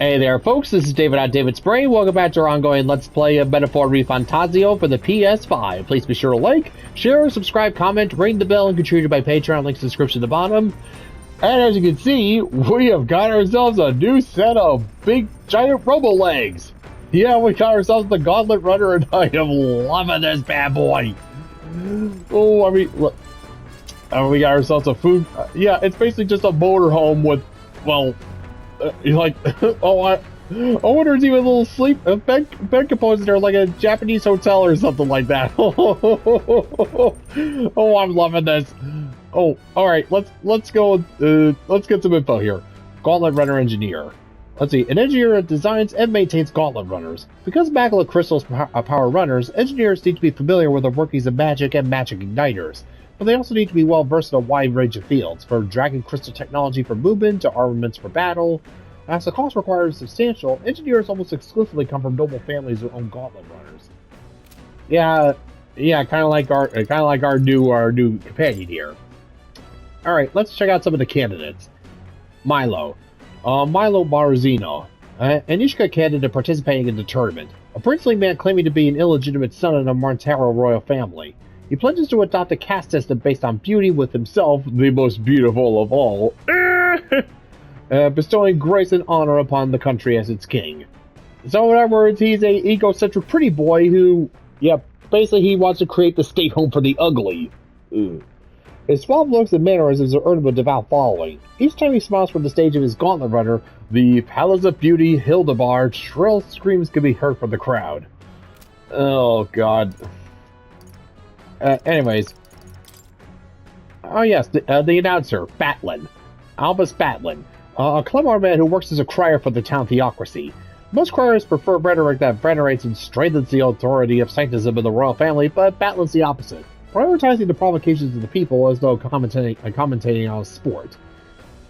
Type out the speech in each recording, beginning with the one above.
Hey there, folks. This is David at David's Brain. Welcome back to our ongoing Let's Play of Metaphor ReFantazio for the PS5. Please be sure to like, share, subscribe, comment, ring the bell, and contribute by Patreon. Links in the description at the bottom. And as you can see, we have got ourselves a new set of big, giant robo-legs. Yeah, we got ourselves the Gauntlet Runner, and I am loving this bad boy. Oh, I mean, look. We got ourselves a food... yeah, it's basically just a motorhome with, well... like, I wonder if even a little sleep bed components there, like a Japanese hotel or something like that. Oh, I'm loving this. Oh, all right, let's go. Let's get some info here. Gauntlet Runner engineer. Let's see, an engineer that designs and maintains Gauntlet Runners. Because magma crystals power runners, engineers need to be familiar with the workings of magic and magic igniters. But they also need to be well versed in a wide range of fields, from dragon crystal technology for movement to armaments for battle. As the cost required is substantial, engineers almost exclusively come from noble families who own Gauntlet Runners. Yeah, kind of like our new companion here. All right, let's check out some of the candidates. Milo Marzino, an Ishika candidate participating in the tournament. A princely man claiming to be an illegitimate son of the Montero royal family. He pledges to adopt a caste system based on beauty, with himself the most beautiful of all, bestowing grace and honor upon the country as its king. So in other words, he's a egocentric pretty boy who, basically he wants to create the state home for the ugly. His suave looks and mannerisms are earned a devout following. Each time he smiles from the stage of his Gauntlet Runner, the Palace of Beauty, Hildebard, shrill screams can be heard from the crowd. Oh god. Anyways. Oh yes, the announcer, Batlin. Albus Batlin. A clever man who works as a crier for the town theocracy. Most criers prefer rhetoric that venerates and strengthens the authority of sanctism of the royal family, but Batlin's the opposite. Prioritizing the provocations of the people as though commentating on a sport.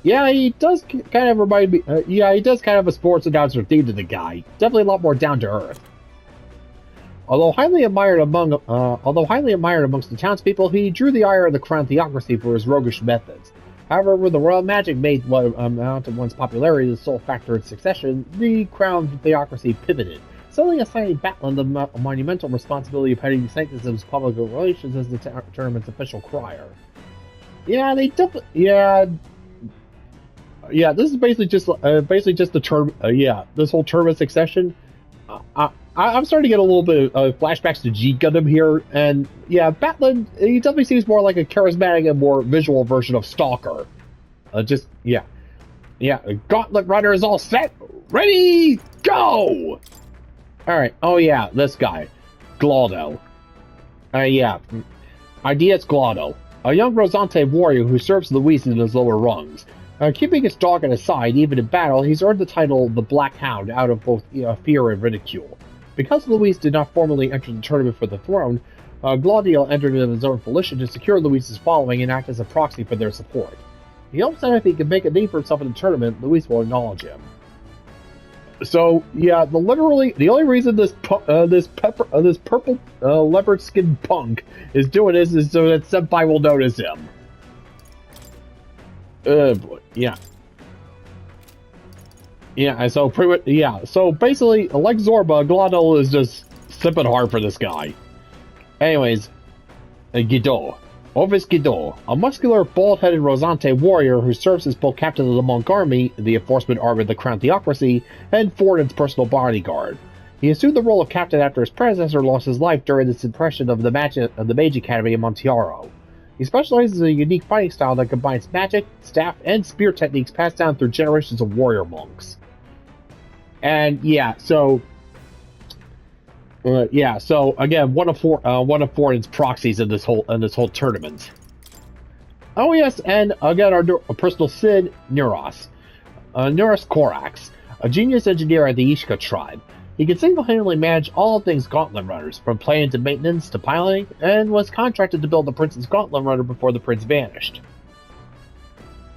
Yeah, he does kind of remind me, he does kind of a sports announcer theme to the guy. Definitely a lot more down to earth. Although highly admired amongst the townspeople, he drew the ire of the crown theocracy for his roguish methods. However, when the royal magic made what amount of one's popularity the sole factor in succession, the crown theocracy pivoted, suddenly assigning Batlin the monumental responsibility of heading Sanctism's public relations as the tournament's official crier. Yeah, they definitely, this is basically just the term, this whole tournament succession. I'm starting to get a little bit of flashbacks to G Gundam here, and yeah, Batlin, he definitely seems more like a charismatic and more visual version of Stalker. Gauntlet Runner is all set, ready, go! Alright, oh yeah, this guy, Glodell. Idea's Glodell, a young Rosante warrior who serves Luis in his lower rungs. Keeping his dog at his side, even in battle, he's earned the title the Black Hound out of both fear and ridicule. Because Luis did not formally enter the tournament for the throne, Glodell entered of his own volition to secure Luis's following and act as a proxy for their support. He hopes that if he can make a name for himself in the tournament, Luis will acknowledge him. So yeah, the only reason this purple leopard skinned punk is doing this is so that Senpai will notice him. Yeah. So basically, like Zorba, Glodell is just sipping hard for this guy. Anyways, Gideaux. Ovis Gideaux, a muscular, bald-headed Rosante warrior who serves as both captain of the Monk Army, the enforcement arm of the Crown Theocracy, and Forden's personal bodyguard. He assumed the role of captain after his predecessor lost his life during the suppression of the Mage Academy in Montiaro. He specializes in a unique fighting style that combines magic, staff, and spear techniques passed down through generations of warrior monks. And so again, one of Forden's proxies in this whole tournament. Oh yes, and again our personal Sid, Neuros Korax, a genius engineer at the Ishika tribe. He can single-handedly manage all things Gauntlet Runners, from planning to maintenance to piloting, and was contracted to build the Prince's Gauntlet Runner before the Prince vanished.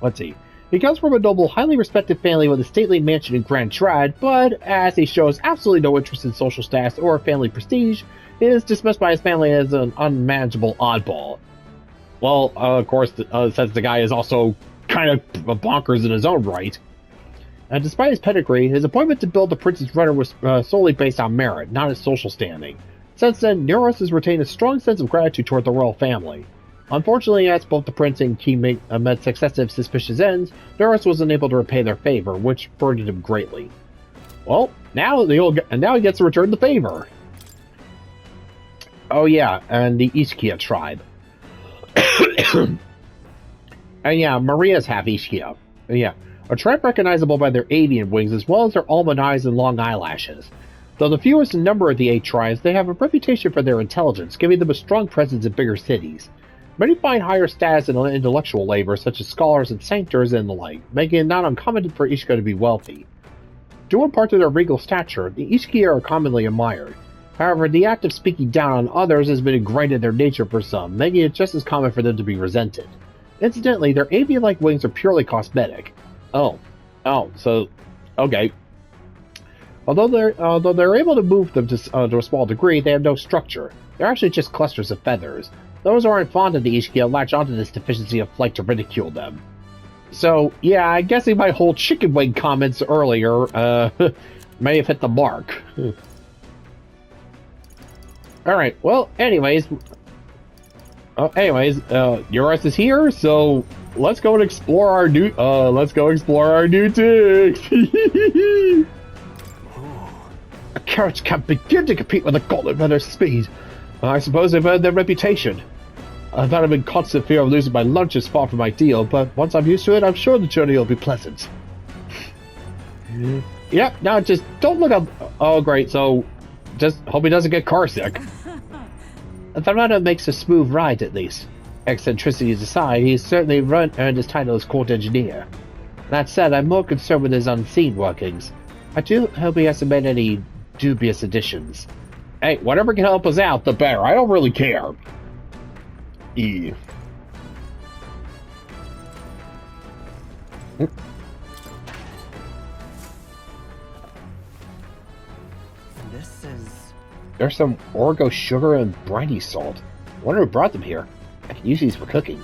Let's see. He comes from a noble, highly respected family with a stately mansion in Grand Trad, but as he shows absolutely no interest in social status or family prestige, he is dismissed by his family as an unmanageable oddball. Well, of course, since the guy is also kind of bonkers in his own right. And despite his pedigree, his appointment to build the Prince's Runner was solely based on merit, not his social standing. Since then, Neuros has retained a strong sense of gratitude toward the royal family. Unfortunately, as both the Prince and King met successive suspicious ends, Neuros was unable to repay their favor, which burdened him greatly. Well, now he gets to return the favor. Oh yeah, and the Ishkia tribe. And yeah, Maria's half Ishkia. Yeah. A tribe recognizable by their avian wings as well as their almond eyes and long eyelashes. Though the fewest in number of the 8 tribes, they have a reputation for their intelligence, giving them a strong presence in bigger cities. Many find higher status in intellectual labor, such as scholars and sanctors and the like, making it not uncommon for Ishkia to be wealthy. Due in part to their regal stature, the Ishkia are commonly admired. However, the act of speaking down on others has been ingrained in their nature for some, making it just as common for them to be resented. Incidentally, their avian-like wings are purely cosmetic. So, okay. Although they're able to move them to a small degree, they have no structure. They're actually just clusters of feathers. Those who aren't fond of the Ishkia latch onto this deficiency of flight to ridicule them. So, yeah, I guess my whole chicken wing comments earlier, may have hit the mark. Alright, well, anyways, Euros is here, so let's go and explore our new digs. A carriage can't begin to compete with a Gauntlet Runner's speed. I suppose they've earned their reputation. I thought I'm in constant fear of losing my lunch is far from ideal, but once I'm used to it, I'm sure the journey will be pleasant. Yep, now just don't look up. Oh, great, so just hope he doesn't get car sick. The runner makes a smooth ride, at least. Eccentricities aside, he's certainly earned his title as court engineer. That said, I'm more concerned with his unseen workings. I do hope he hasn't made any dubious additions. Hey, whatever can help us out, the better. I don't really care. E. This is... There's some Orgo sugar and briny salt. I wonder who brought them here. I can use these for cooking.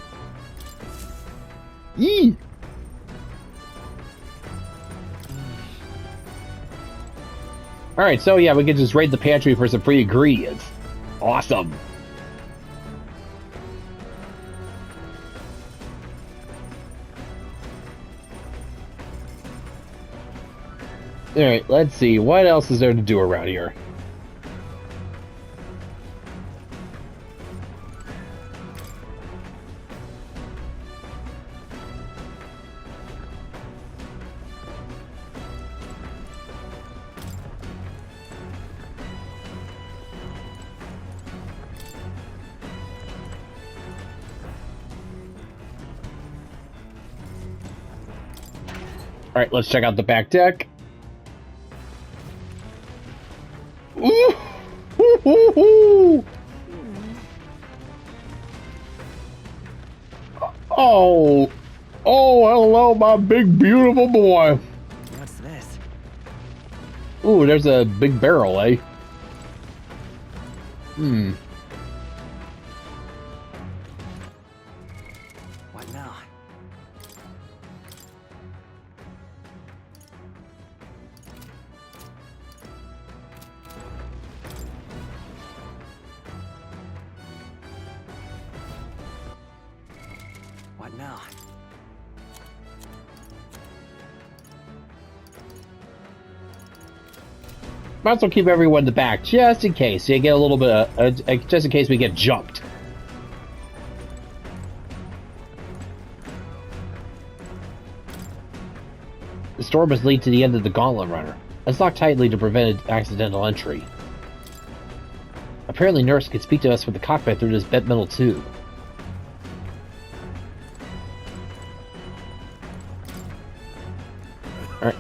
Yee! Alright, so yeah, we can just raid the pantry for some free ingredients. Awesome! Alright, let's see. What else is there to do around here? Alright, let's check out the back deck. Ooh! Oh! Oh, hello, my big, beautiful boy. What's this? Ooh, there's a big barrel, eh? Hmm. What now? What now? Might as well keep everyone in the back, just in case. You get a little bit, just in case we get jumped. The store must lead to the end of the Gauntlet Runner. Let's lock tightly to prevent accidental entry. Apparently Nurse can speak to us from the cockpit through this bent metal tube. Alright.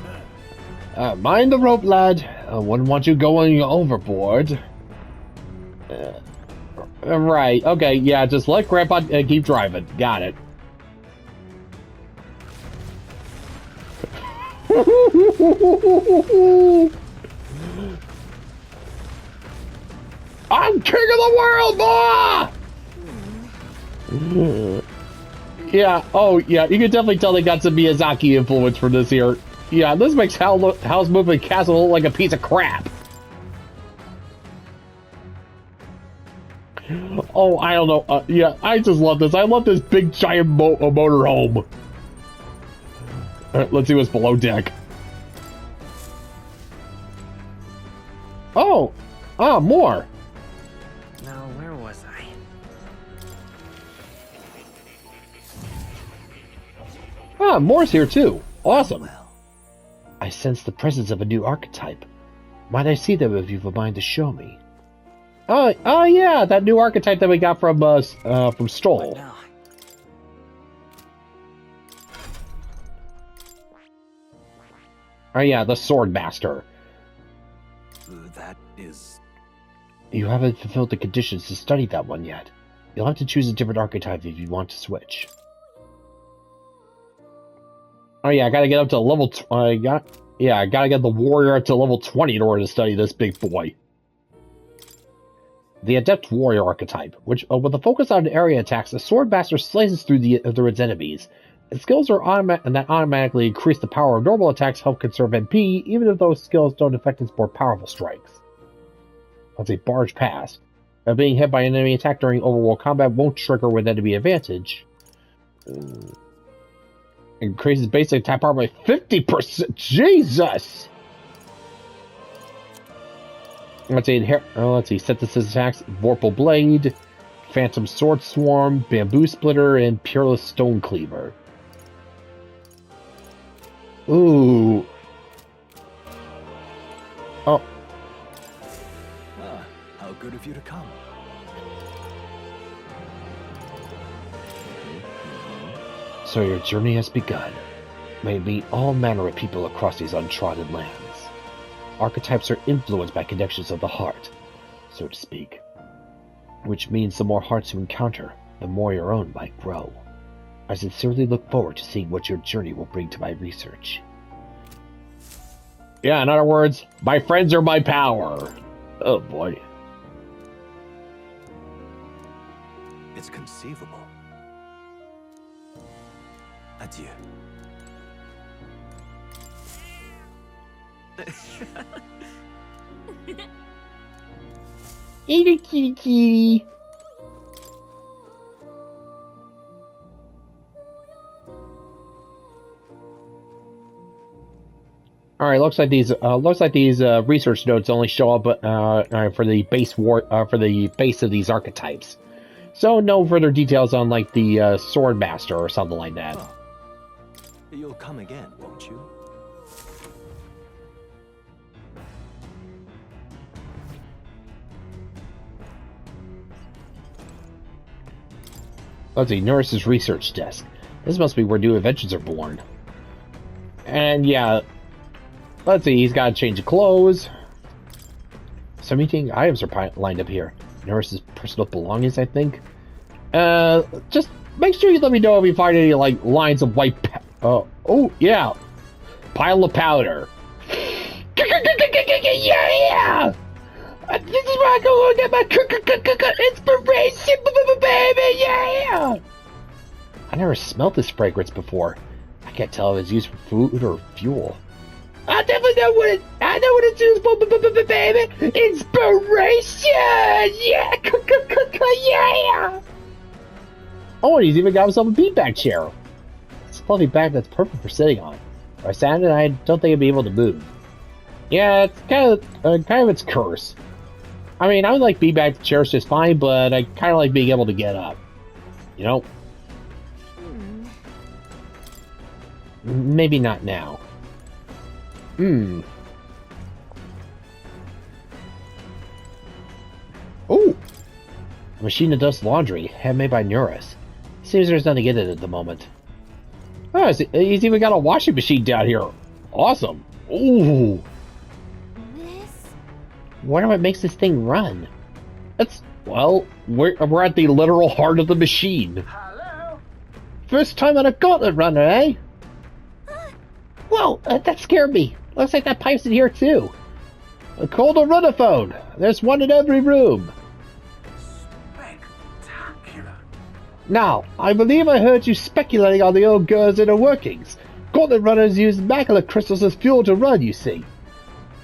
Mind the rope, lad. I wouldn't want you going overboard. Right, okay, yeah, just let Grandpa keep driving. Got it. I'm king of the world, boy! Yeah, oh, yeah, you can definitely tell they got some Miyazaki influence from this here. Yeah, this makes Howl's Moving Castle look like a piece of crap. Oh, I don't know. Yeah, I just love this. I love this big giant motorhome. Alright, let's see what's below deck. Oh! Ah, more! Now, where was I? Ah, more's here too. Awesome. Well, I sense the presence of a new archetype. Might I see them if you've a mind to show me? Oh yeah, that new archetype that we got from what Stoll. now? Oh yeah, the Sword Master. That is... You haven't fulfilled the conditions to study that one yet. You'll have to choose a different archetype if you want to switch. Oh yeah, I gotta get up to level. I gotta get the warrior up to level 20 in order to study this big boy. The Adept Warrior archetype, which with a focus on area attacks, the Sword Master slices through its enemies. Its skills are automatically increase the power of normal attacks, help conserve MP, even if those skills don't affect its more powerful strikes. Let's say Barge Pass. Being hit by an enemy attack during overworld combat won't trigger with enemy advantage. Increases basic attack power by 50%. Jesus! Let's see, Synthesis attacks, Vorpal Blade, Phantom Sword Swarm, Bamboo Splitter, and Peerless Stone Cleaver. Ooh. Oh. How good of you to come. So your journey has begun. May you meet all manner of people across these untrodden lands. Archetypes are influenced by connections of the heart, so to speak. Which means the more hearts you encounter, the more your own might grow. I sincerely look forward to seeing what your journey will bring to my research. Yeah, in other words, my friends are my power. Oh boy. It's conceivable. Adieu. Eat a kitty kitty. All right, looks like these research notes only show up for the base of these archetypes. So no further details on like the Sword Master or something like that. Oh. You'll come again, won't you? Let's see, Nurse's research desk. This must be where new inventions are born. And yeah, let's see, he's got to change of clothes. Some meeting items are lined up here. Nurse's personal belongings, I think. Just make sure you let me know if you find any like lines of white. Oh yeah, pile of powder. Yeah. This is where I go and get my inspiration, baby, yeah! I never smelled this fragrance before. I can't tell if it's used for food or fuel. I definitely know what it's used for, baby! Inspiration! Yeah! Yeah! Oh, and he's even got himself a beanbag chair. It's a fluffy bag that's perfect for sitting on. If I sat in it, I don't think I'd be able to move. Yeah, it's kind of its curse. I mean, I would like beanbag chairs just fine, but I kind of like being able to get up. You know? Maybe not now. Ooh! A machine that does laundry, handmade by Neuris. Seems there's nothing in it at the moment. Oh, he's even got a washing machine down here. Awesome. Ooh! Wonder what makes this thing run. Well, we're at the literal heart of the machine. Hello? First time on a Gauntlet Runner, eh? Whoa, that scared me. Looks like that pipe's in here too. Call the runner-phone. There's one in every room. Spectacular. Now, I believe I heard you speculating on the old girl's inner workings. Gauntlet Runners use magma crystals as fuel to run, you see.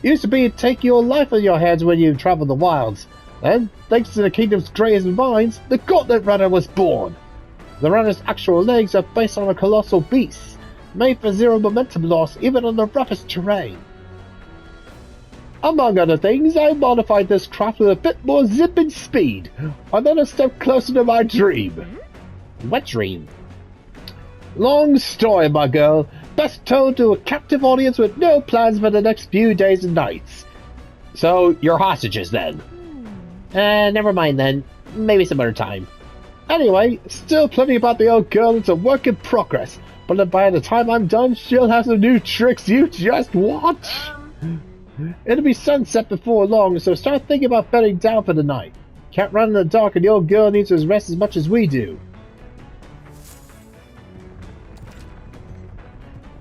It used to be take your life in your hands when you traveled the wilds. Then, thanks to the kingdom's graves and vines, the Gauntlet Runner was born. The runner's actual legs are based on a colossal beast, made for zero momentum loss even on the roughest terrain. Among other things, I modified this craft with a bit more zip and speed. Another step closer to my dream. What dream? Long story, my girl. Best told to a captive audience with no plans for the next few days and nights. So, you're hostages then? Never mind then. Maybe some other time. Anyway, still plenty about the old girl. It's a work in progress. But by the time I'm done, she'll have some new tricks. You just watch. It'll be sunset before long, so start thinking about bedding down for the night. Can't run in the dark, and the old girl needs to rest as much as we do.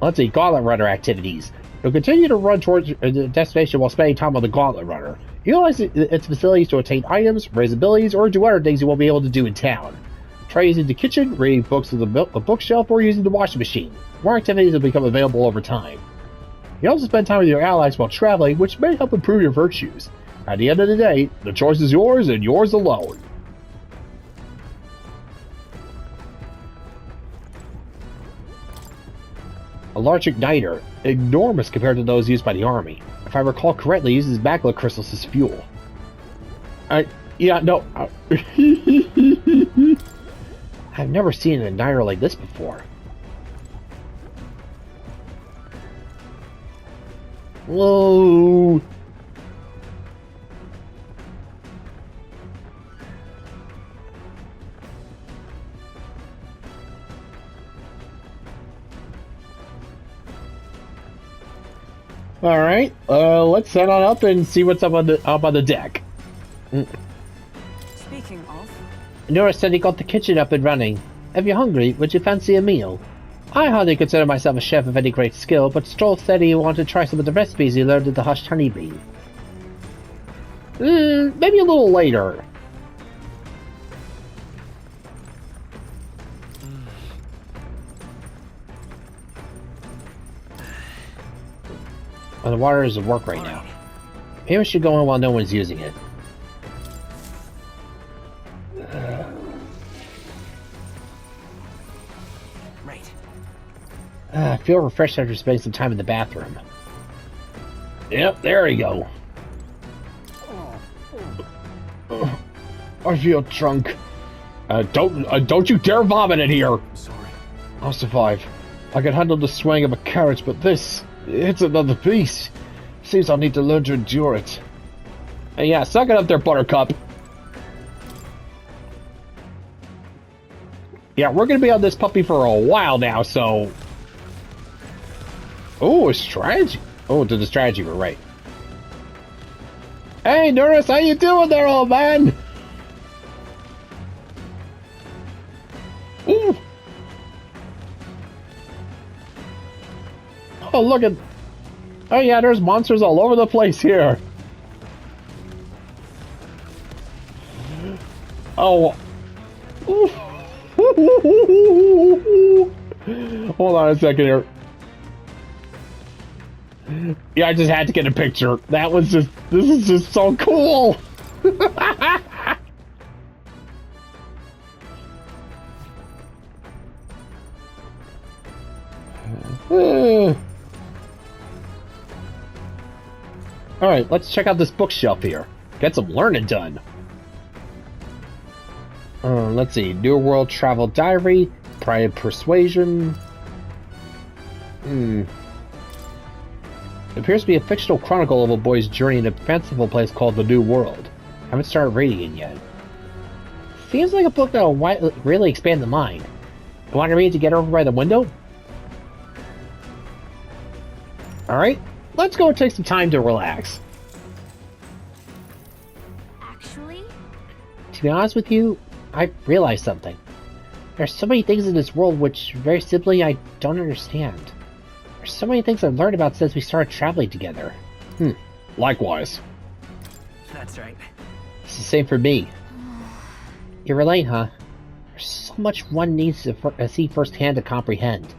Let's see, Gauntlet Runner activities. You'll continue to run towards the destination while spending time on the Gauntlet Runner. Utilize its facilities to attain items, raise abilities, or do other things you won't be able to do in town. Try using the kitchen, reading books with a bookshelf, or using the washing machine. More activities will become available over time. You also spend time with your allies while traveling, which may help improve your virtues. At the end of the day, the choice is yours and yours alone. A large igniter, enormous compared to those used by the army. If I recall correctly, it uses magma crystals as fuel. Yeah, no. I've never seen an igniter like this before. Whoa. Alright, let's head on up and see what's up on the deck. Speaking of... Nora said he got the kitchen up and running. If you're hungry, would you fancy a meal? I hardly consider myself a chef of any great skill, but Stroll said he wanted to try some of the recipes he learned at the Hushed Honeybee. Maybe a little later. Well, the water doesn't work right now. Maybe we should go in while no one's using it. Right. I feel refreshed after spending some time in the bathroom. Yep, there we go. I feel drunk. Don't you dare vomit in here! Sorry. I'll survive. I can handle the swaying of a carriage, but this... It's another beast. Seems I'll need to learn to endure it. Hey, yeah, suck it up there, Buttercup. Yeah, we're gonna be on this puppy for a while now, so... Oh, a strategy. Oh, to the strategy, we're right. Hey, Norris, how you doing there, old man? Ooh. Oh, look at... Oh, yeah, there's monsters all over the place here. Oh. Hold on a second here. Yeah, I just had to get a picture. That was just... This is just so cool. Alright, let's check out this bookshelf here. Get some learning done. Let's see. New World Travel Diary. Pride and Persuasion. It appears to be a fictional chronicle of a boy's journey in a fanciful place called the New World. Haven't started reading it yet. Seems like a book that will really expand the mind. You want to read it to get over by the window? Alright, let's go and take some time to relax. Actually? To be honest with you, I realized something. There's so many things in this world which, very simply, I don't understand. There's so many things I've learned about since we started traveling together. Likewise. That's right. It's the same for me. You relate, huh? There's so much one needs to see firsthand to comprehend.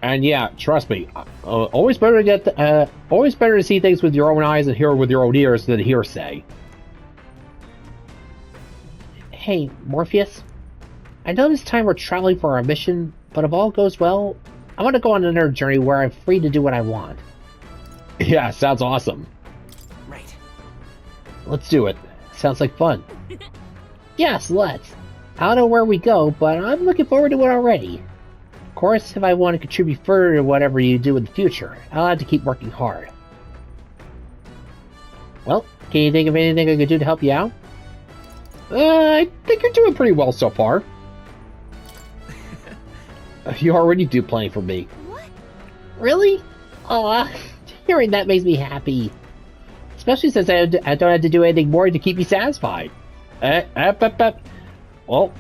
And yeah, trust me, always better to get, always better to see things with your own eyes and hear with your own ears than hearsay. Hey, Morpheus. I know this time we're traveling for our mission, but if all goes well, I want to go on another journey where I'm free to do what I want. Yeah, sounds awesome. Right. Let's do it. Sounds like fun. Yes, let's. I don't know where we go, but I'm looking forward to it already. Of course, if I want to contribute further to whatever you do in the future, I'll have to keep working hard. Well, can you think of anything I could do to help you out? I think you're doing pretty well so far. You already do plenty for me. What? Really? Aw, hearing that makes me happy. Especially since I don't have to do anything more to keep you satisfied. Well,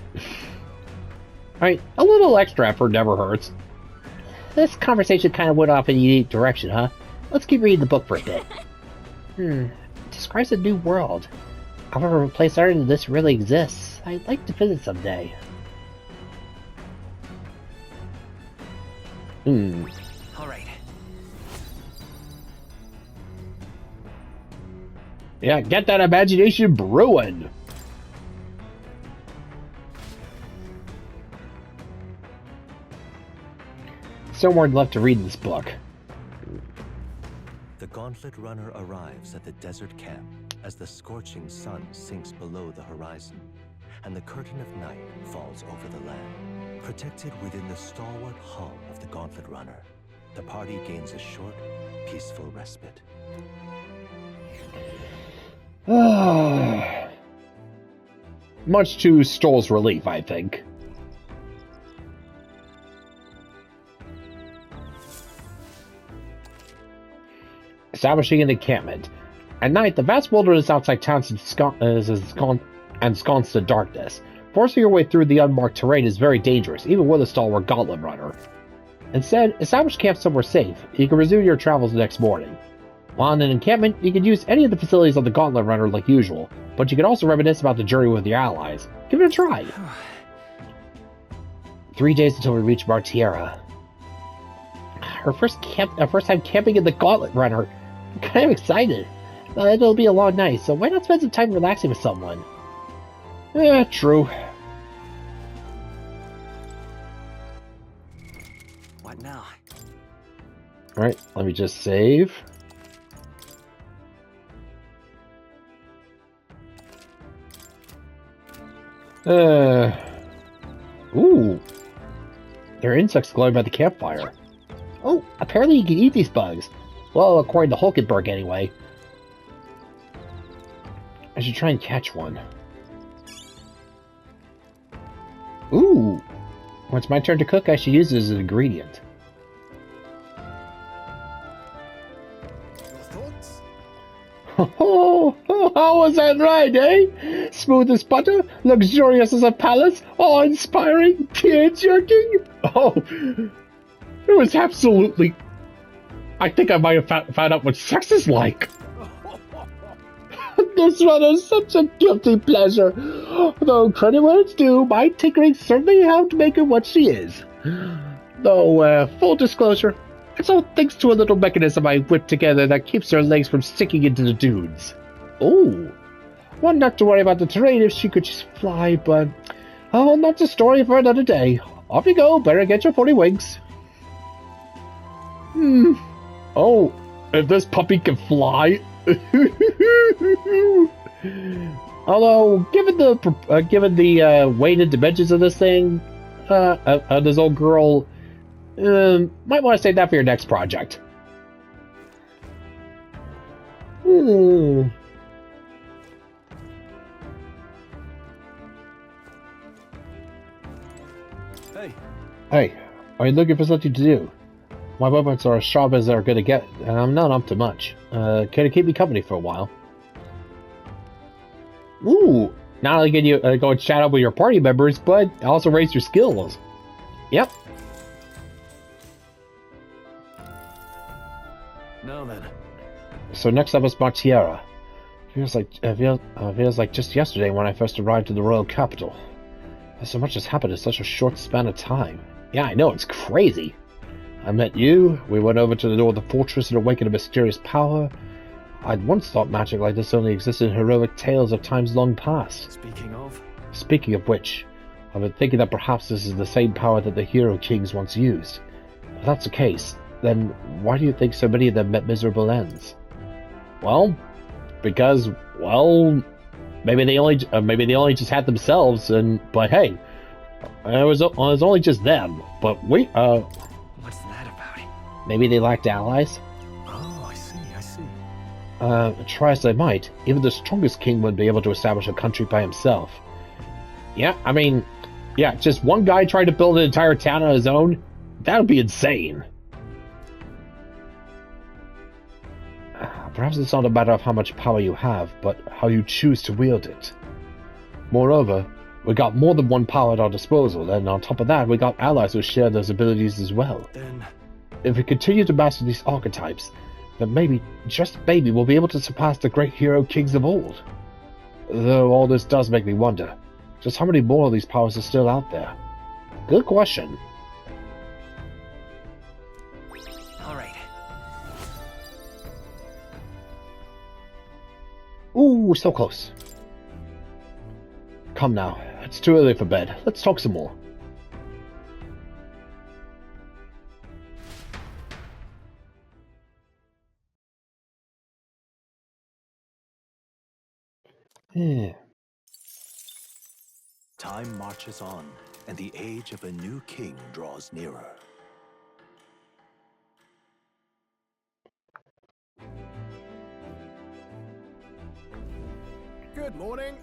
alright, a little extra effort never hurts. This conversation kind of went off in a unique direction, huh? Let's keep reading the book for a bit. It describes a new world. However, a place other than this really exists. I'd like to visit someday. All right. Yeah, get that imagination brewing! So more left to read in this book. The Gauntlet Runner arrives at the desert camp as the scorching sun sinks below the horizon, and the curtain of night falls over the land. Protected within the stalwart hull of the Gauntlet Runner, the party gains a short, peaceful respite. Much to Stoll's relief, I think. Establishing an encampment. At night, the vast wilderness outside town is ensconced in darkness. Forcing your way through the unmarked terrain is very dangerous, even with a stalwart Gauntlet Runner. Instead, establish camp somewhere safe. You can resume your travels the next morning. While in an encampment, you can use any of the facilities on the Gauntlet Runner like usual, but you can also reminisce about the journey with your allies. Give it a try. 3 days until we reach Martiera. Our first time camping in the Gauntlet Runner. I'm kind of excited. It'll be a long night, so why not spend some time relaxing with someone? Yeah, true. What now? Alright, let me just save. Ooh. There are insects glowing by the campfire. Oh, apparently you can eat these bugs. Well, according to Hulkenberg, anyway. I should try and catch one. Ooh! When it's my turn to cook, I should use it as an ingredient. Oh, how was that right, eh? Smooth as butter, luxurious as a palace, awe-inspiring, tear-jerking. Oh, it was absolutely... I think I might have found out what sex is like. This one is such a guilty pleasure. Though credit where it's due, my tinkering certainly helped make her what she is. Though, full disclosure, it's all thanks to a little mechanism I whipped together that keeps her legs from sticking into the dunes. Oh, one not to worry about the terrain if she could just fly, but... Oh, that's a story for another day. Off you go, better get your 40 winks. Oh, if this puppy can fly... Although, given the weight and dimensions of this thing, this old girl, might want to save that for your next project. Hey, are you looking for something to do? My weapons are as sharp as they're gonna get, and I'm not up to much. Can you keep me company for a while? Ooh! Not only can you go and chat up with your party members, but also raise your skills. Yep. Now then. So next up is Martiera. Feels like just yesterday when I first arrived in the royal capital. So much has happened in such a short span of time. Yeah, I know, it's crazy. I met you, we went over to the door of the fortress and awakened a mysterious power. I'd once thought magic like this only existed in heroic tales of times long past. Speaking of which, I've been thinking that perhaps this is the same power that the hero kings once used. If that's the case, then why do you think so many of them met miserable ends? Well, because, well, maybe they only just had themselves, but hey, it was only just them. But what's that about? Maybe they lacked allies. Oh, I see. Try as they might, even the strongest king wouldn't be able to establish a country by himself. Yeah, I mean, yeah, just one guy trying to build an entire town on his own? That would be insane. Perhaps it's not a matter of how much power you have, but how you choose to wield it. Moreover, we got more than one power at our disposal, and on top of that, we got allies who share those abilities as well. Then, if we continue to master these archetypes, then maybe, just maybe, we'll be able to surpass the great hero kings of old. Though all this does make me wonder, just how many more of these powers are still out there? Good question. All right. Ooh, so close. Come now, it's too early for bed. Let's talk some more. Yeah. time marches on, and the age of a new king draws nearer. Good morning.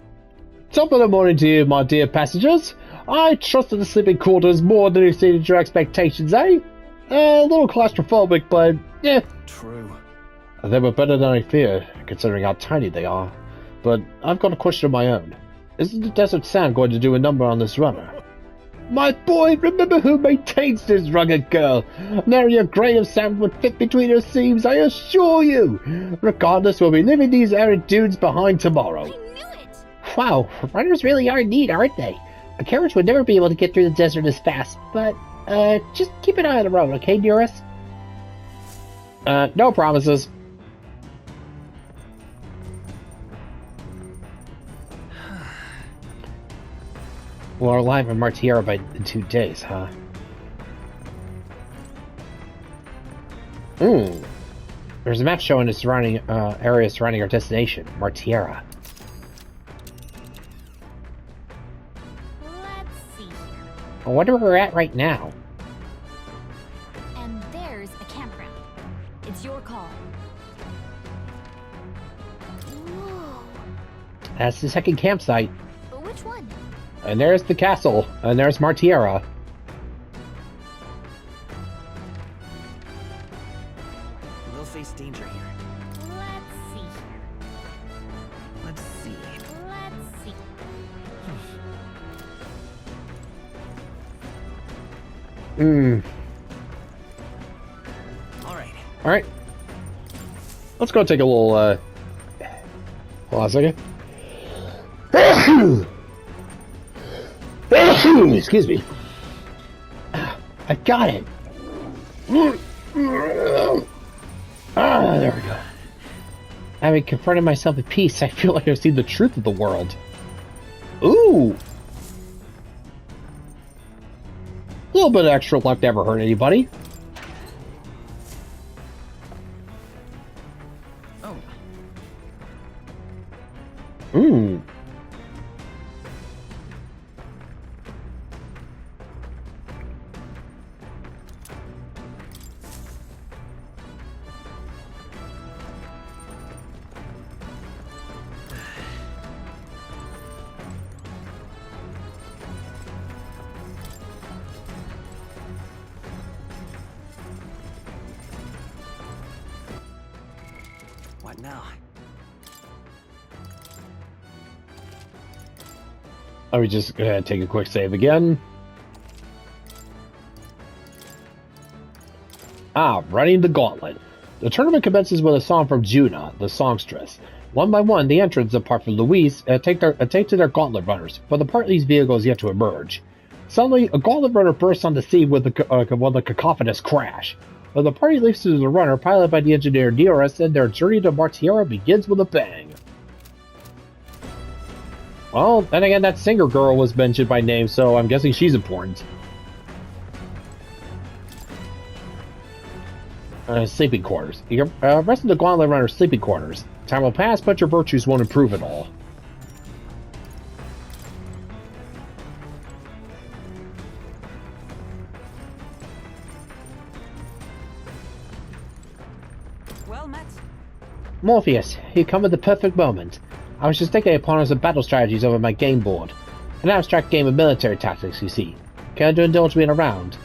Top of the morning to you, my dear passengers. I trust that the sleeping quarters more than exceeded your expectations, eh? A little claustrophobic, but yeah. True. They were better than I feared, considering how tiny they are. But I've got a question of my own. Isn't the desert sand going to do a number on this runner? My boy, remember who maintains this rugged girl. Nary a grain of sand would fit between her seams, I assure you. Regardless, we'll be leaving these arid dunes behind tomorrow. I knew it! Wow, runners really are neat, aren't they? A carriage would never be able to get through the desert as fast, but, just keep an eye on the road, okay, dearest? No promises. We'll arrive in Martiera in 2 days, huh? There's a map showing the surrounding area surrounding our destination, Martiera. Let's see here. I wonder where we're at right now. And there's a campground. It's your call. Whoa. That's the second campsite. But which one? And there's the castle, and there's Martiera. We'll face danger here. Let's see here. Let's see. Let's see. All right. Let's go take a little, hold on a second. Excuse me. I got it! There we go. Having confronted myself with peace, I feel like I've seen the truth of the world. Ooh! A little bit of extra luck never hurt anybody. Oh, what now? Let me just go ahead and take a quick save again. Running the Gauntlet. The tournament commences with a song from Juna, the songstress. One by one, the entrants, apart from Louise, take to their Gauntlet Runners, but the part of these vehicles yet to emerge. Suddenly, a Gauntlet Runner bursts on the scene with a cacophonous crash. When the party leaps to the runner, piloted by the engineer DRS, and their journey to Martiera begins with a bang. Well, then again, that singer girl was mentioned by name, so I'm guessing she's important. Sleeping quarters. You rest in the Gauntlet Runner's sleeping quarters. Time will pass, but your virtues won't improve at all. Well met. Morpheus, you come at the perfect moment. I was just thinking upon some battle strategies over my game board. An abstract game of military tactics, you see. Care to indulge me in a round?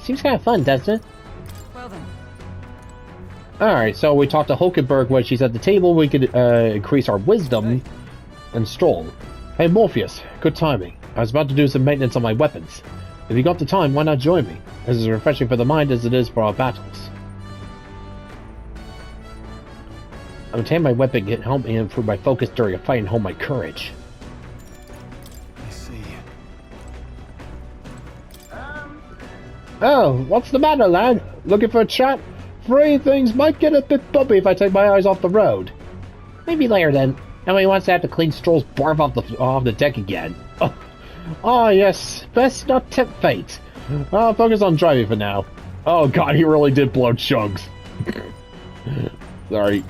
Seems kind of fun, doesn't it? Well then. Alright, so we talked to Hulkenberg when she's at the table. We could increase our wisdom and stroll. Hey, Morpheus, good timing. I was about to do some maintenance on my weapons. If you got the time, why not join me? This is refreshing for the mind as it is for our battles. I maintain my weapon can help me improve my focus during a fight and hold my courage. I see. Oh, what's the matter, lad? Looking for a chat? Afraid things might get a bit bumpy if I take my eyes off the road. Maybe later then. Nobody wants to have to clean Stroll's barf off the deck again. Oh, yes, best not tempt fate. I'll focus on driving for now. Oh god, he really did blow chunks. Sorry.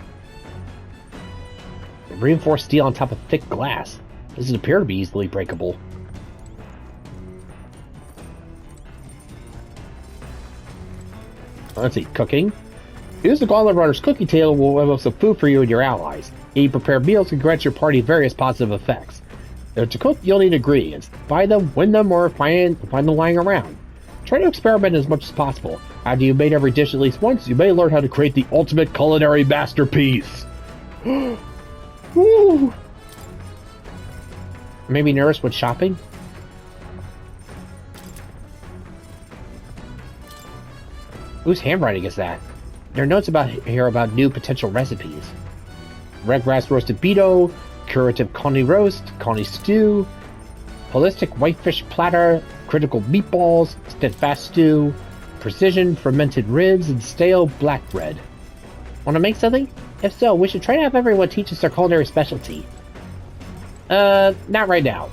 Reinforced steel on top of thick glass. Doesn't appear to be easily breakable. Let's see, cooking. Use the Gauntlet Runner's cookie table will have some food for you and your allies. Eat prepared meals can grant your party various positive effects. To cook, you'll need ingredients. Buy them, win them, or find them lying around. Try to experiment as much as possible. After you've made every dish at least once, you may learn how to create the ultimate culinary masterpiece. Woo! Maybe nervous with shopping? Whose handwriting is that? There are notes here about new potential recipes. Red grass roasted beaut, curative coney roast, coney stew, holistic whitefish platter, critical meatballs, steadfast stew, precision fermented ribs, and stale black bread. Want to make something? If so, we should try to have everyone teach us their culinary specialty. Not right now.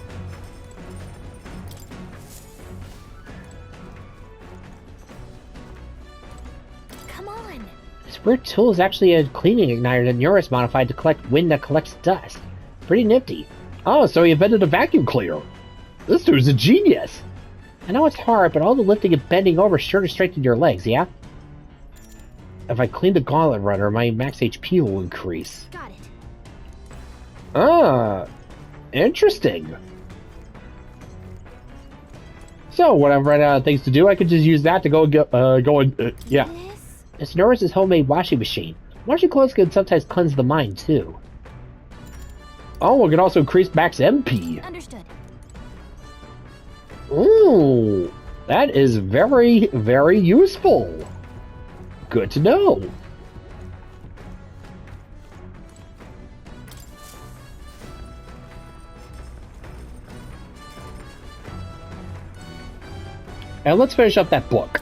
Come on. This weird tool is actually a cleaning igniter that Eurus modified to collect wind that collects dust. Pretty nifty. Oh, so he invented a vacuum cleaner. This dude's a genius. I know it's hard, but all the lifting and bending over sure to straighten your legs, yeah? If I clean the Gauntlet Runner, my max HP will increase. Got it. Ah, interesting. So, when I've run out of things to do, I could just use that to yeah. This? It's Norris's homemade washing machine. Washing clothes can sometimes cleanse the mind, too. Oh, we can also increase max MP. Understood. Ooh, that is very, very useful. Good to know. And let's finish up that book.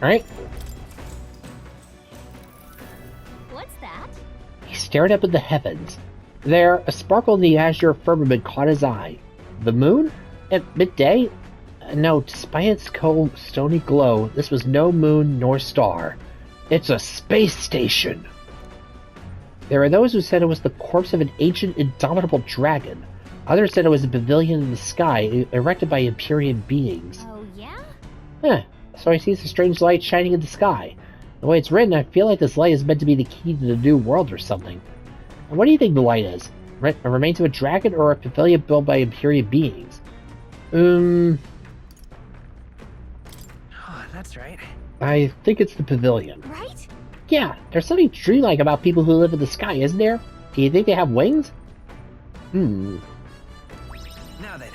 Alright? What's that? He stared up at the heavens. There, a sparkle in the azure firmament caught his eye. The moon? At midday? No, despite its cold, stony glow, this was no moon nor star. It's a space station! There are those who said it was the corpse of an ancient, indomitable dragon. Others said it was a pavilion in the sky, erected by Empyrean beings. Oh, yeah? Huh, so I see a strange light shining in the sky. The way it's written, I feel like this light is meant to be the key to the new world or something. And what do you think the light is? A remains of a dragon or a pavilion built by Empyrean beings? Oh, that's right. I think it's the pavilion. Right? Yeah, there's something dreamlike about people who live in the sky, isn't there? Do you think they have wings? Now then.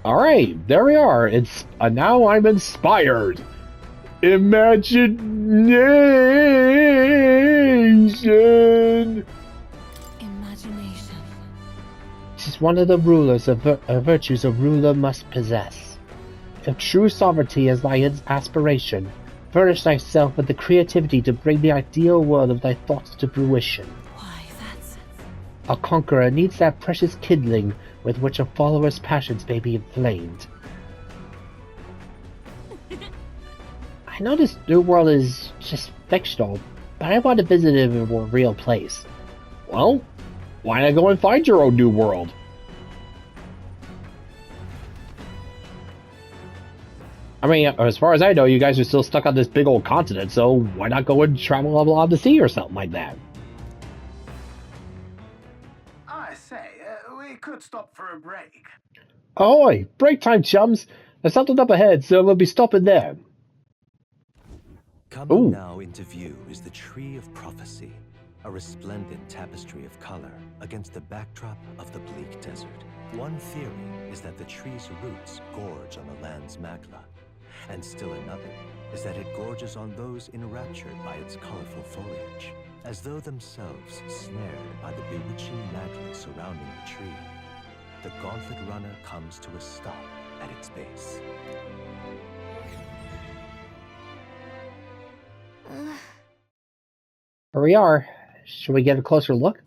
Alright, there we are. It's now I'm inspired. Imagination. Imagination. This is one of the rulers of virtues a ruler must possess. If true sovereignty is thy aspiration, furnish thyself with the creativity to bring the ideal world of thy thoughts to fruition. Why, that's... A conqueror needs that precious kindling with which a follower's passions may be inflamed. I know this new world is just fictional, but I want to visit it in a real place. Well, why not go and find your own new world? I mean, as far as I know, you guys are still stuck on this big old continent, so why not go and travel along the sea or something like that? I say, we could stop for a break. Ahoy! Break time, chums! There's something up ahead, so we'll be stopping there. Coming now into view is the Tree of Prophecy, a resplendent tapestry of color against the backdrop of the bleak desert. One theory is that the tree's roots gorge on the land's magla, and still another is that it gorges on those enraptured by its colorful foliage, as though themselves snared by the bewitching magla surrounding the tree. The Gauntlet Runner comes to a stop at its base. Here we are. Should we get a closer look?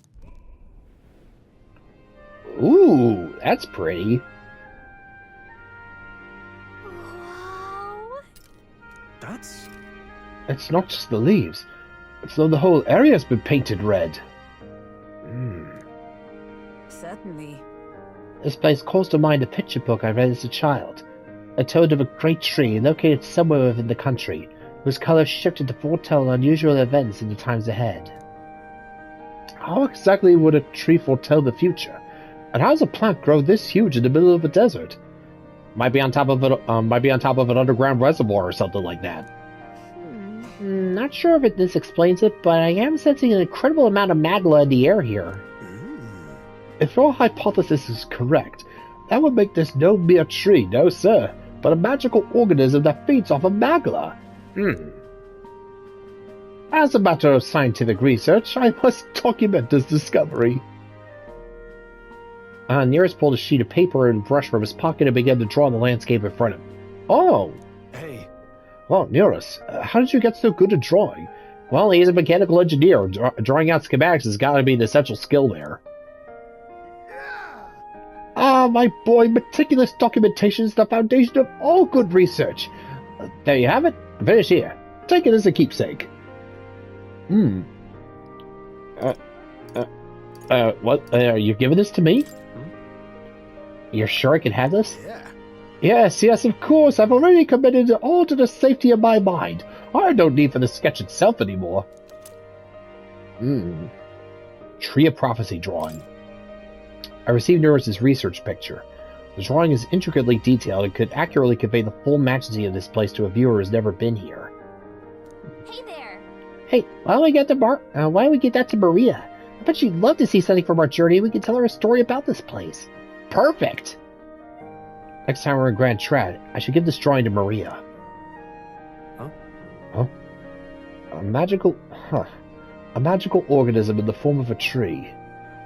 Ooh, that's pretty. Wow. That's... It's not just the leaves. It's though the whole area's been painted red. Certainly. This place calls to mind a picture book I read as a child. It told of a great tree located somewhere within the country, whose colors shifted to foretell unusual events in the times ahead. How exactly would a tree foretell the future? And how does a plant grow this huge in the middle of a desert? Might be on top of an underground reservoir or something like that. Not sure if this explains it, but I am sensing an incredible amount of magla in the air here. If your hypothesis is correct, that would make this no mere tree, no sir, but a magical organism that feeds off of magla. As a matter of scientific research, I must document this discovery. Nearest pulled a sheet of paper and brush from his pocket and began to draw the landscape in front of him. Oh! Hey! Well, Nearest, how did you get so good at drawing? Well, he's a mechanical engineer. Drawing out schematics has got to be the essential skill there. Ah, my boy, meticulous documentation is the foundation of all good research. There you have it. Finish here. Take it as a keepsake. What? You're giving this to me? You're sure I can have this? Yeah. Yes, of course. I've already committed it all to the safety of my mind. I have no need for the sketch itself anymore. Tree of Prophecy drawing. I received Neuros's research picture. The drawing is intricately detailed and could accurately convey the full majesty of this place to a viewer who has never been here. Hey there. Hey, why don't we get that to Maria? I bet she'd love to see something from our journey and we can tell her a story about this place. Perfect! Next time we're in Grand Trad, I should give this drawing to Maria. Huh? A magical organism in the form of a tree.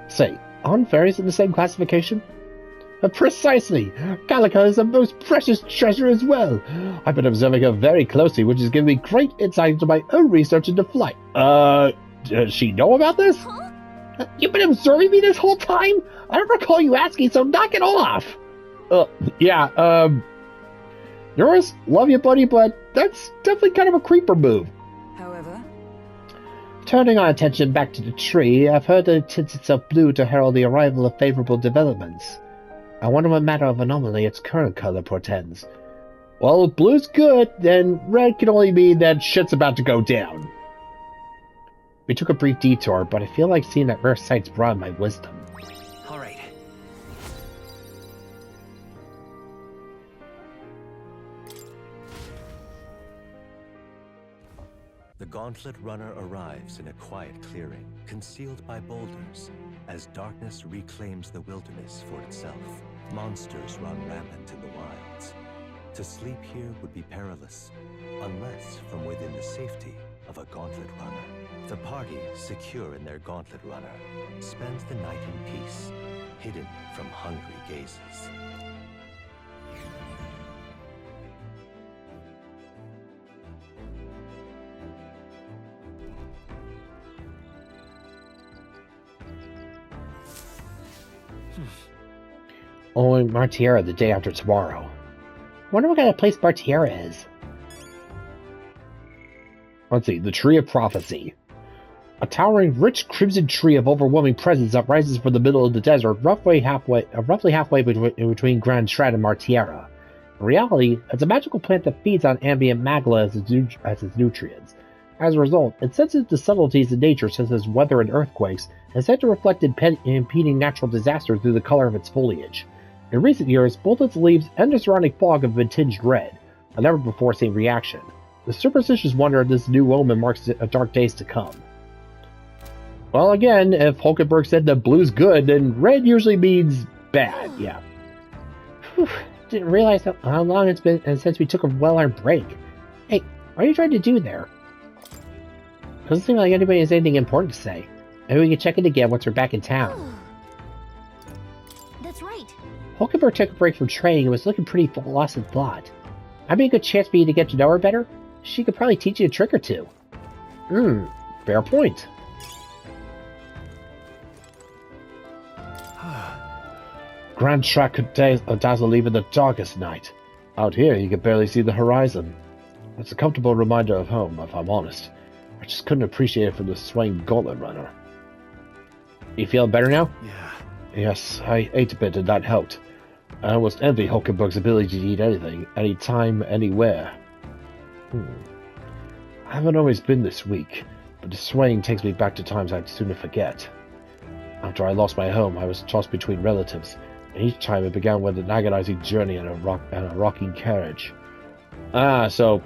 Say, aren't fairies in the same classification? Precisely! Calica is a most precious treasure as well. I've been observing her very closely, which has given me great insight into my own research into flight. Does she know about this? Huh? You've been observing me this whole time? I don't recall you asking, so knock it off! Yours, love you, buddy, but that's definitely kind of a creeper move. However, Turning our attention back to the tree, I've heard that it tints itself blue to herald the arrival of favorable developments. I wonder what matter of anomaly its current color portends. Well, if blue's good, then red can only mean that shit's about to go down. We took a brief detour, but I feel like seeing that rare sight's broadened my wisdom. All right. The Gauntlet Runner arrives in a quiet clearing, concealed by boulders, as darkness reclaims the wilderness for itself. Monsters run rampant in the wilds. To sleep here would be perilous, unless from within the safety of a Gauntlet Runner. The party, secure in their Gauntlet Runner, spends the night in peace, hidden from hungry gazes. Oh, Martiera the day after tomorrow. Wonder what kind of place Martiera is. Let's see, the Tree of Prophecy. A towering, rich crimson tree of overwhelming presence that rises from the middle of the desert, roughly halfway between Grand Strat and Martiera. In reality, it's a magical plant that feeds on ambient magma as its nutrients. As a result, it senses the subtleties of nature such as weather and earthquakes, and is said to reflect impeding natural disasters through the color of its foliage. In recent years, both its leaves and the surrounding fog have been tinged red, a never-before-seen reaction. The superstitious wonder if this new omen marks dark days to come. Well, again, if Hulkenberg said that blue's good, then red usually means bad, yeah. Whew, didn't realize how long it's been since we took a well-earned break. Hey, what are you trying to do there? Doesn't seem like anybody has anything important to say. Maybe we can check it again once we're back in town. That's right. Hulkenberg took a break from training and was looking pretty lost in thought. Might be a good chance for you to get to know her better. She could probably teach you a trick or two. Fair point. Grand Strat could dazzle even the darkest night. Out here, you can barely see the horizon. It's a comfortable reminder of home, if I'm honest. I just couldn't appreciate it from the swaying Gauntlet Runner. You feeling better now? Yeah. Yes, I ate a bit and that helped. I almost envy Hulkenberg's ability to eat anything, anytime, anywhere. I haven't always been this weak, but the swaying takes me back to times I'd sooner forget. After I lost my home, I was tossed between relatives, and each time it began with an agonizing journey in a rocking carriage. So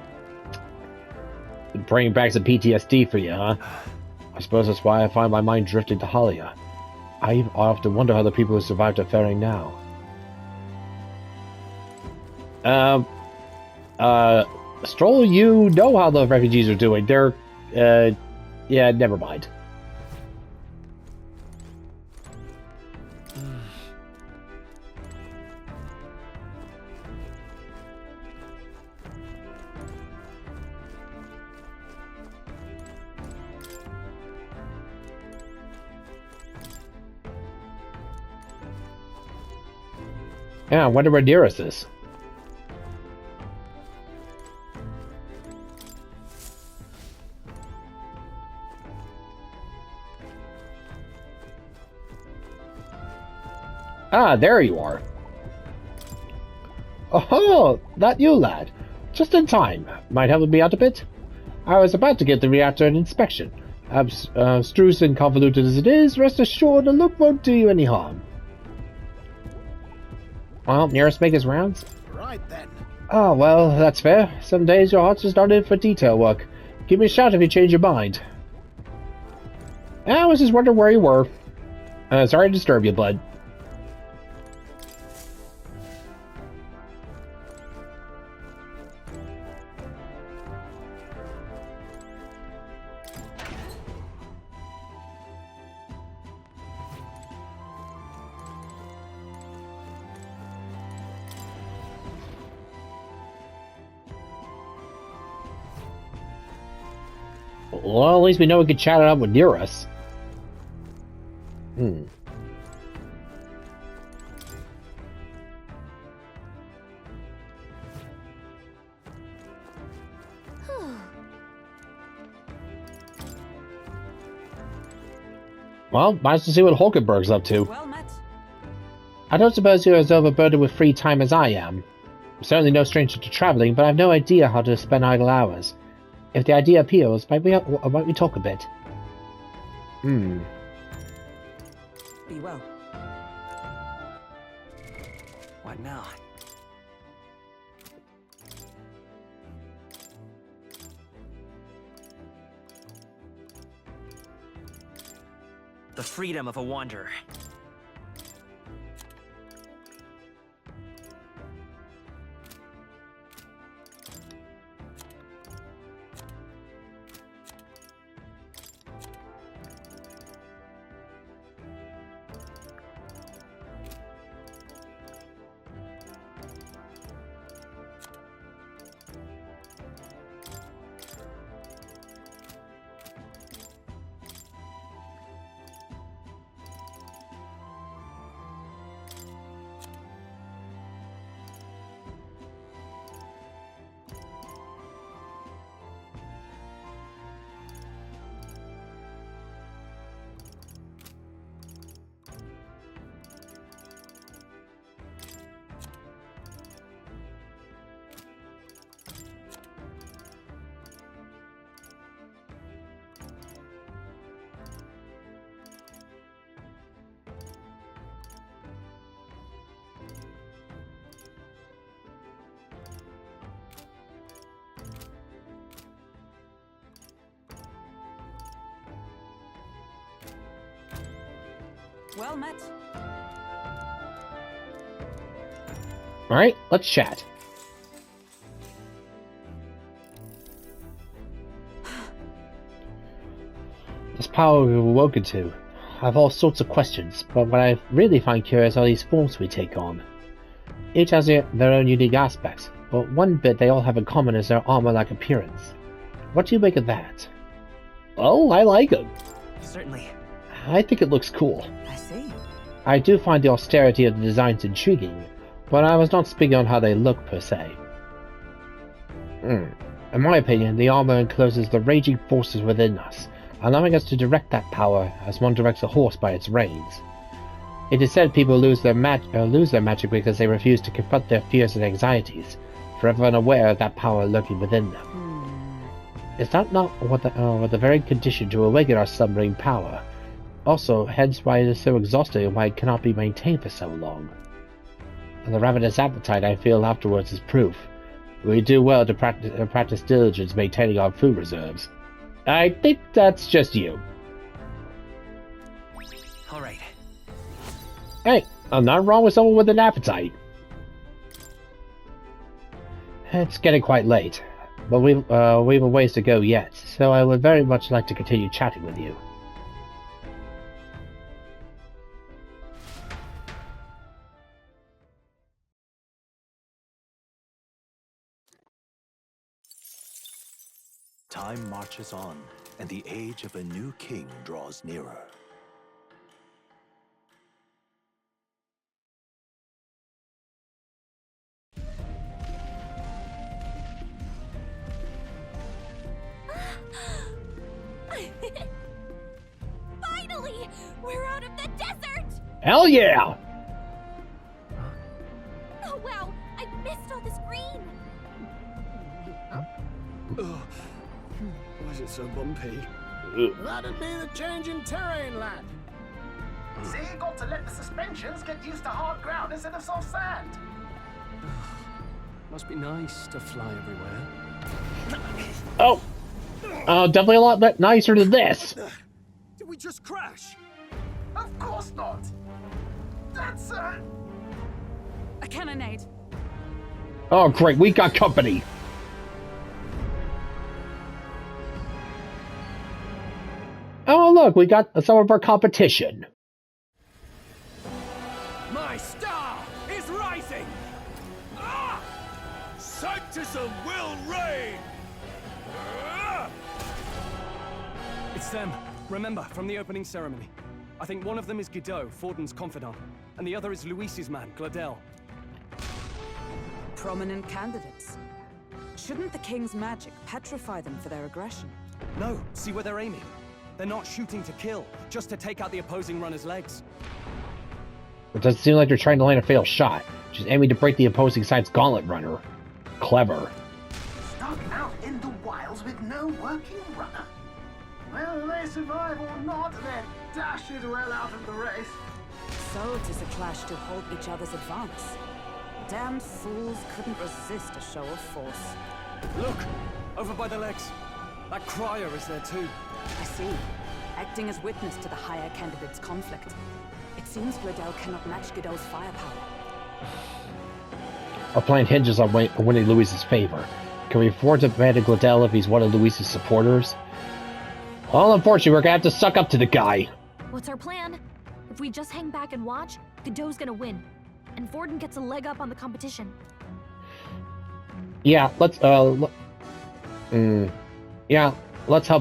bringing back some PTSD for you, huh? I suppose that's why I find my mind drifting to Halia. I often wonder how the people who survived are faring now. Stroll, you know how the refugees are doing. They're, yeah, never mind. Yeah, I wonder where Nearest is. Ah, there you are. Oh, that you, lad. Just in time. Might help me out a bit? I was about to get the reactor an inspection. Abstruse and convoluted as it is, rest assured the look won't do you any harm. Well, Nearest make his rounds? Right then. Oh, well, that's fair. Some days your heart's just not in for detail work. Give me a shout if you change your mind. I was just wondering where you were. Sorry to disturb you, bud. Well, at least we know we can chat it up with Nearest. Well, nice to see what Hulkenberg's up to. Well met. I don't suppose you're as overburdened with free time as I am. I'm certainly no stranger to traveling, but I've no idea how to spend idle hours. If the idea appeals, might we talk a bit? Be well. What now? The freedom of a wanderer. Well met. Alright, let's chat. This power we've awoken to. I have all sorts of questions, but what I really find curious are these forms we take on. Each has their own unique aspects, but one bit they all have in common is their armor-like appearance. What do you make of that? Oh, I like them. Certainly. I think it looks cool. I see. I do find the austerity of the designs intriguing, but I was not speaking on how they look per se. In my opinion, the armor encloses the raging forces within us, allowing us to direct that power as one directs a horse by its reins. It is said people lose their magic because they refuse to confront their fears and anxieties, forever unaware of that power lurking within them. Is that not what the very condition to awaken our slumbering power? Also, hence why it is so exhausting and why it cannot be maintained for so long. And the ravenous appetite I feel afterwards is proof. We do well to practice diligence maintaining our food reserves. I think that's just you. Alright. Hey, I'm not wrong with someone with an appetite. It's getting quite late, but we've a ways to go yet, so I would very much like to continue chatting with you. Time marches on, and the age of a new king draws nearer. Finally! We're out of the desert! Hell yeah! Oh wow! I missed all this green! Why is it so bumpy? That'd be the change in terrain, lad. See, you got to let the suspensions get used to hard ground instead of soft sand. Must be nice to fly everywhere. Oh! Definitely a lot nicer than this! Did we just crash? Of course not. That's A cannonade. Oh great, we got company! Oh look, we got some of our competition. My star is rising! Ah! Sanctism will reign! Ah! It's them. Remember, from the opening ceremony. I think one of them is Gideaux, Forden's confidant, and the other is Luis's man, Glodell. Prominent candidates. Shouldn't the king's magic petrify them for their aggression? No, see where they're aiming. They're not shooting to kill, just to take out the opposing runner's legs. It doesn't seem like they're trying to land a fatal shot, just aiming to break the opposing side's Gauntlet Runner. Clever. stuck out in the wilds with no working runner. Whether they survive or not, they're dashed well out of the race. So it is a clash to halt each other's advance. Damned fools couldn't resist a show of force. Look! Over by the legs. That crier is there too. I see. acting as witness to the higher candidate's conflict. It seems Glodell cannot match Gideaux's firepower. Our plan hinges on winning Louis's favor. Can we afford to abandon Glodell if he's one of Louis's supporters? Well, unfortunately, we're gonna have to suck up to the guy. What's our plan? If we just hang back and watch, Gideaux's gonna win. And Forden gets a leg up on the competition. Yeah, let's help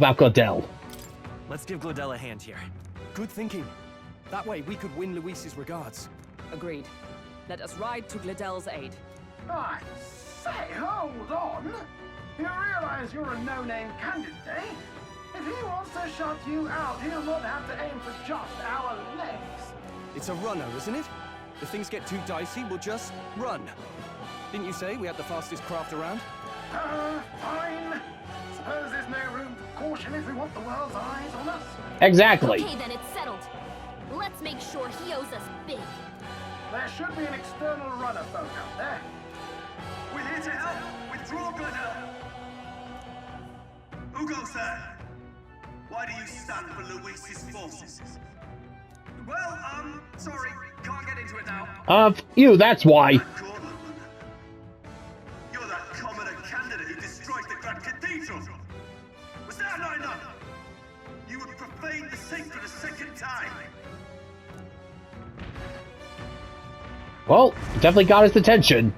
out Glodell. Let's give Glodell a hand here. Good thinking. That way we could win Louis's regards. Agreed. Let us ride to Glodell's aid. I say, hold on. You realize you're a no-name candidate, eh? If he wants to shut you out, he'll not have to aim for just our legs. It's a runner, isn't it? If things get too dicey, we'll just run. Didn't you say we had the fastest craft around? Fine. Suppose there's no room for caution if we want the world's eyes on us. Exactly. Okay, then it's settled. Let's make sure he owes us big. There should be an external runner phone out there. We're here to help. Withdraw, Glodell. Who goes there? Why do you stand for Louis's forces? Well, sorry, can't get into it now. You, that's why. You're that commoner candidate who destroyed the Grand Cathedral. Was that not enough? You would profane the sacred a second time. Well, definitely got his attention.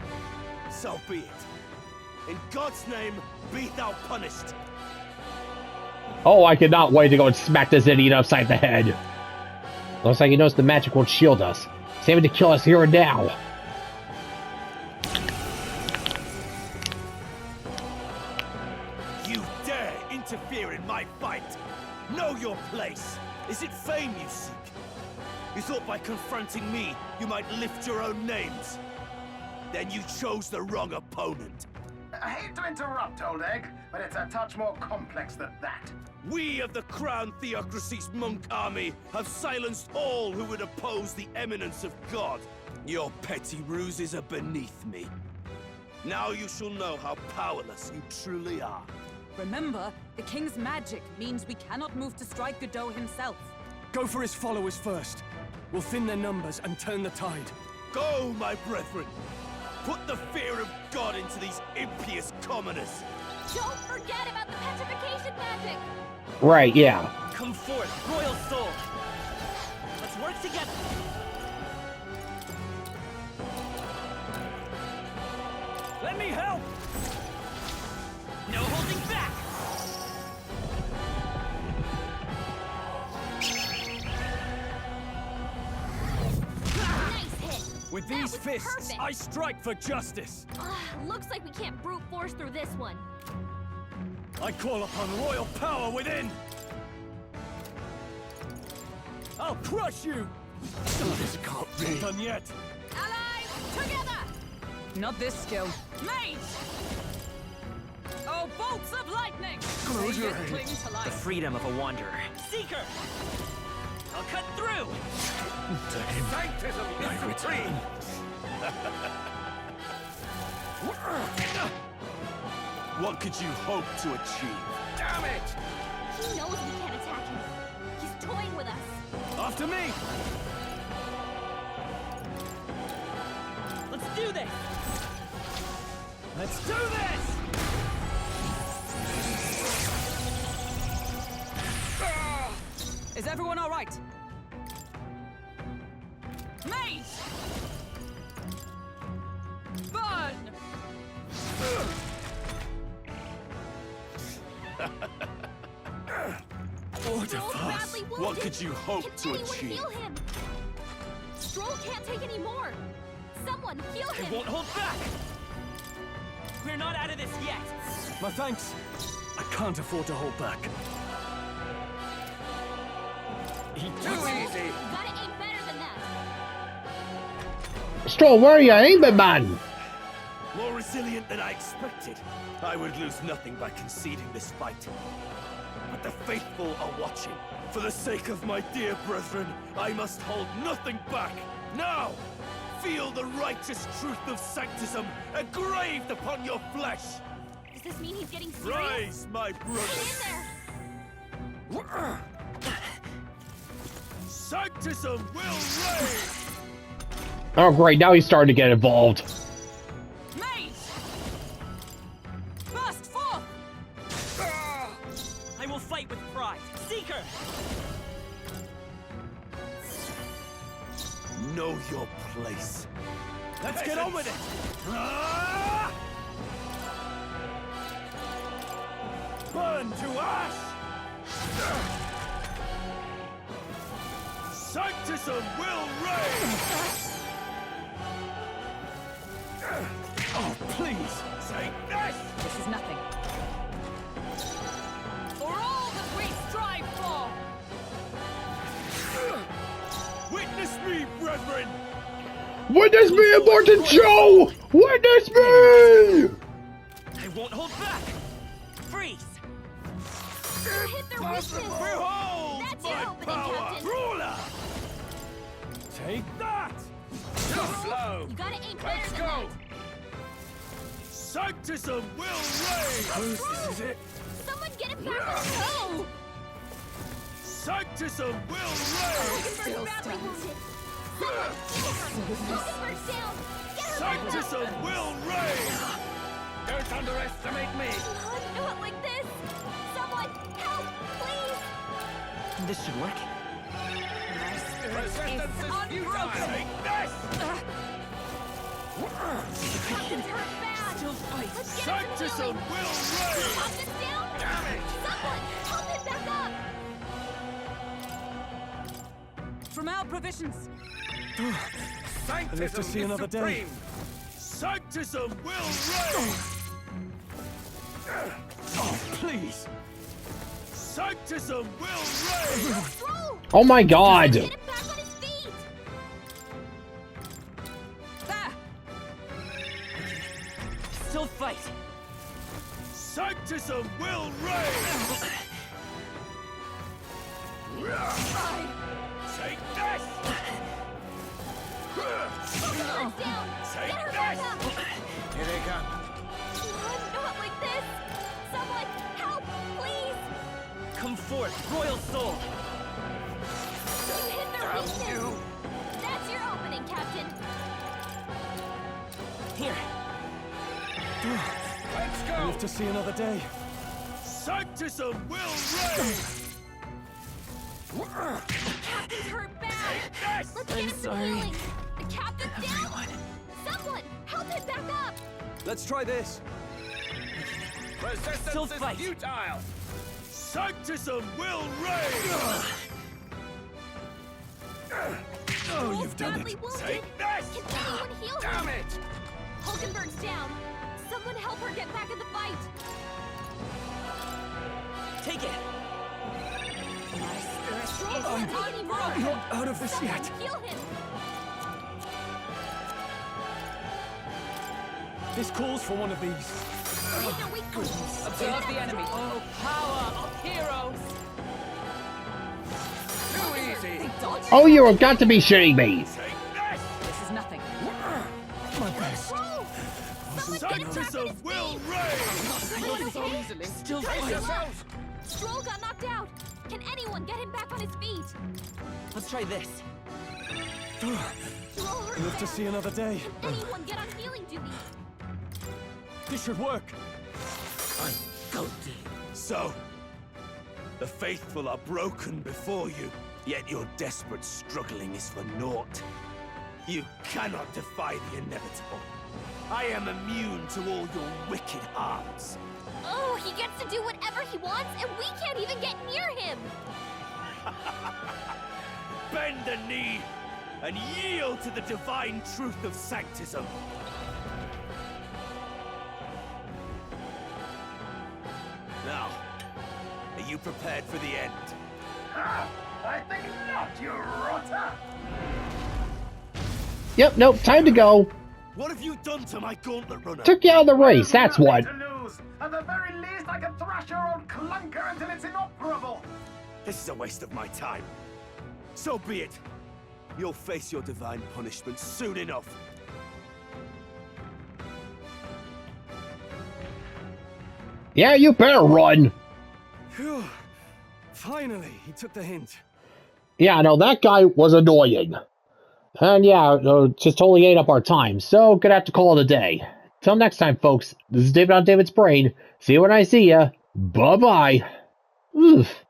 So be it. In God's name, be thou punished. Oh, I cannot wait to go and smack this idiot upside the head. Looks like he knows the magic won't shield us. He's aiming to kill us here and now. You dare interfere in my fight? Know your place. Is it fame you seek? You thought by confronting me, you might lift your own names. Then you chose the wrong opponent. I hate to interrupt, Old Egg, but it's a touch more complex than that. We of the Crown Theocracy's monk army have silenced all who would oppose the eminence of God. Your petty ruses are beneath me. Now you shall know how powerless you truly are. Remember, the king's magic means we cannot move to strike Gideaux himself. Go for his followers first. We'll thin their numbers and turn the tide. Go, my brethren! Put the fear of God into these impious commoners! Don't forget about the petrification magic! Right, yeah. Come forth, royal soul! Let's work together! Let me help! No holding back! Nice hit! With That these was fists, perfect. I strike for justice! Looks like we can't brute force through this one. I call upon royal power within! I'll crush you! This can't be done yet! Allies, together! Not this skill. Mage! Oh, bolts of lightning! Close your May it cling eyes. to The life. freedom of a wanderer. Seeker! I'll cut through! Sanctism is supreme! What could you hope to achieve? Damn it! He knows we can't attack him. He's toying with us. After me! Let's do this! Let's do this! Is everyone all right? Mage! Burn! Stroll's badly wounded. What could you hope Can to anyone achieve? heal him? Stroll can't take any more. Someone heal It him. won't hold back! We're not out of this yet! My thanks. I can't afford to hold back. Too easy. Gotta aim better than that. Stroll, where are you aiming, man? More resilient than I expected. I would lose nothing by conceding this fight. But the faithful are watching. For the sake of my dear brethren, I must hold nothing back. Now, feel the righteous truth of sanctism engraved upon your flesh. Does this mean he's getting serious? Rise, my Get brothers. in there. Sanctism will reign! Oh, great. Now he's starting to get involved. Maze! Burst forth! I will fight with pride. Seeker! Know your place. Let's get on with it! Burn to ash! Sanctism will reign! Oh, please! Take this! This is nothing. For all that we strive for! Witness me, brethren! Witness me, Immortan Joe! Witness me! I won't hold back! Freeze! You hit their weakness! Behold That's your my opening, power! Captain. Ruler! Take that! Too slow! You gotta aim better Let's than go! that. Sanctism will reign! This is it? Someone get him back on his feet! Sanctism will reign! Hulkenberg's badly wounded. Hulkenberg's down! Get her back up! Sanctism will reign! Don't underestimate me! Not like this! Someone, help, please! This should work. Resistance is futile! Take this! Captain's hurt bad! Still fight. Let's get him Sanctism healing. will reign! Captain's down! Damn it! Someone, help him back up! From our provisions! Sanctism live to see is another day. supreme. Sanctism will reign! Oh, please! Sanctism will reign! Roll! Oh my god! Get him back on his feet! There! Still fight. Sanctism will reign! Take this! Hulkenberg's down! Take Get her this! back up! Here they come. Not like this! Someone, help, please! Come forth, royal soul. You hit their weakness! That's your opening, Captain! Here. Let's I go! live to see another day. Sanctism will reign! Captain's hurt bad! Yes! Let's get him some sorry. healing! The captain's down! Someone, help him back up! Let's try this. Resistance Still is fight. futile! Sanctism will reign! Oh, you've done badly it. wounded. Take this! Can anyone heal Damn him? it! Hulkenberg's down! Someone help her get back in the fight! Take it. Stroll can't take any more! Not out of this Someone yet. heal him! This calls for one of these. Hit their weakness! Observe the enemy! Oh, power of heroes. Too easy! Oh, you have got to be shitting me! Take this! This is nothing. My best. Stroll! Someone get him back on Sanctism his will feet! reign! Everyone okay? Still Brace fight. yourself! Stroll got knocked out! Can anyone get him back on his feet? Let's try this. Stroll I hurt live to bad. see another day. Can anyone get on healing duty? This should work. I'm gaudy. So, the faithful are broken before you, yet your desperate struggling is for naught. You cannot defy the inevitable. I am immune to all your wicked hearts. Oh, he gets to do whatever he wants, and we can't even get near him! Bend the knee and yield to the divine truth of sanctism. Now, are you prepared for the end? Ah, I think not, you rotter! Yep, nope, time to go. What have you done to my Gauntlet Runner? Took you out of the race, that's what. Nothing to lose. At the very least, I can thrash your old clunker until it's inoperable. This is a waste of my time. So be it. You'll face your divine punishment soon enough. Yeah, you better run. Phew. Finally, he took the hint. Yeah, no, that guy was annoying. And yeah, just totally ate up our time, so gonna have to call it a day. Till next time, folks, this is David on David's Brain. See you when I see ya. Bye-bye. Oof.